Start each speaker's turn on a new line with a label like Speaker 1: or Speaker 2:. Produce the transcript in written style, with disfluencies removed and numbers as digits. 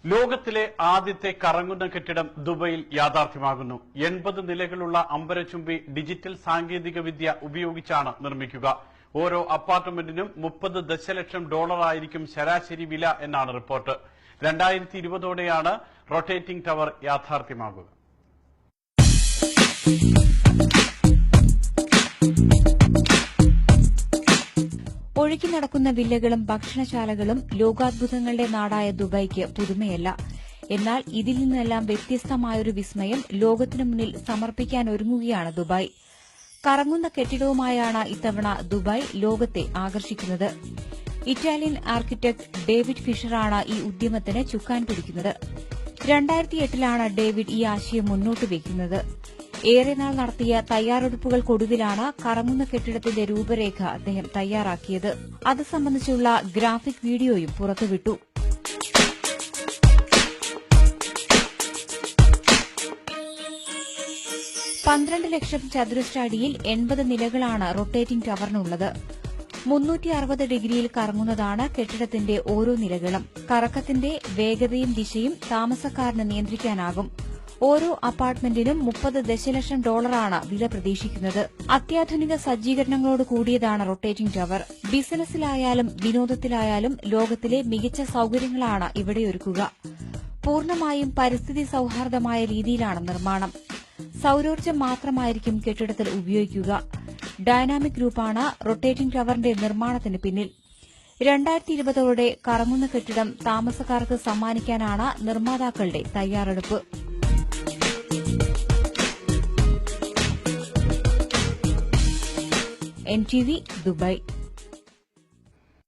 Speaker 1: ലോകത്തിലെ ആദ്യത്തെ കറങ്ങുന്ന കെട്ടിടം ദുബൈയിൽ യാഥാർത്ഥ്യമാകുന്നു. 80 നിലകളുള്ള അമ്പരചുംബി ഡിജിറ്റൽ സാങ്കേതിക വിദ്യ ഉപയോഗിച്ചാണ് നിർമ്മിക്കുക. ഓരോ അപ്പാർട്ട്മെന്റിനും $30 ദശലക്ഷം ആയിരിക്കും ശരാശരി വില എന്നാണ് റിപ്പോർട്ട്. 2020ഓടെയാണ് റൊട്ടേറ്റിംഗ് ടവർ യാഥാർത്ഥ്യമാകുക.
Speaker 2: ഒഴുകി നടക്കുന്ന വില്ലകളും ഭക്ഷണശാലകളും ലോകാത്ഭുതങ്ങളുടെ നാടായ ദുബൈക്ക് പുതുമയല്ല. എന്നാൽ ഇതിൽ നിന്നെല്ലാം വ്യത്യസ്തമായൊരു വിസ്മയം ലോകത്തിനു മുന്നിൽ സമർപ്പിക്കാനൊരുങ്ങുകയാണ് ദുബായ്. കറങ്ങുന്ന കെട്ടിടവുമായാണ് ഇത്തവണ ദുബായ് ലോകത്തെ ആകർഷിക്കുന്നത്. ഇറ്റാലിയൻ ആർക്കിടെക്ട് ഡേവിഡ് ഫിഷറാണ് ഈ ഉദ്യമത്തിന് ചുക്കാൻ പിടിക്കുന്നത്. 2008ലാണ് ഡേവിഡ് ഈ ആശയം മുന്നോട്ട് വയ്ക്കുന്നത്. ഏറെ നാൾ നടത്തിയ തയ്യാറെടുപ്പുകൾക്കൊടുവിലാണ് കറങ്ങുന്ന കെട്ടിടത്തിന്റെ രൂപരേഖ അദ്ദേഹം തയ്യാറാക്കിയത്. അത് സംബന്ധിച്ചുള്ള ഗ്രാഫിക് വീഡിയോയും പുറത്തുവിട്ടു. $12 ലക്ഷം ചതുരശ്ര അടിയിൽ 80 നിലകളാണ് റൊട്ടേറ്റിംഗ് ടവറിനുള്ളത്. 360 ഡിഗ്രിയിൽ കറങ്ങുന്നതാണ് കെട്ടിടത്തിന്റെ ഓരോ നിലകളും. കറക്കത്തിന്റെ വേഗതയും ദിശയും താമസക്കാരന് നിയന്ത്രിക്കാനാകും. ഓരോ അപ്പാർട്ട്മെന്റിനും $30 ദശലക്ഷം വില പ്രതീക്ഷിക്കുന്നത്. അത്യാധുനിക സജ്ജീകരണങ്ങളോട് കൂടിയതാണ് റൊട്ടേറ്റിംഗ് ടവർ. ബിസിനസ്സിലായാലും വിനോദത്തിലായാലും ലോകത്തിലെ മികച്ച സൌകര്യങ്ങളാണ് ഇവിടെ ഒരുക്കുക. പൂർണ്ണമായും പരിസ്ഥിതി സൌഹാർദ്ദമായ രീതിയിലാണ് നിർമ്മാണം. സൌരോർജ്ജം മാത്രമായിരിക്കും കെട്ടിടത്തിൽ ഉപയോഗിക്കുക. ഡൈനാമിക് ഗ്രൂപ്പാണ് റൊട്ടേറ്റിംഗ് ടവറിന്റെ നിർമ്മാണത്തിന് പിന്നിൽ. 2020ഓടെ കറങ്ങുന്ന കെട്ടിടം താമസക്കാർക്ക് സമ്മാനിക്കാനാണ് നിർമ്മാതാക്കളുടെ തയ്യാറെടുപ്പ്. NTV, Dubai.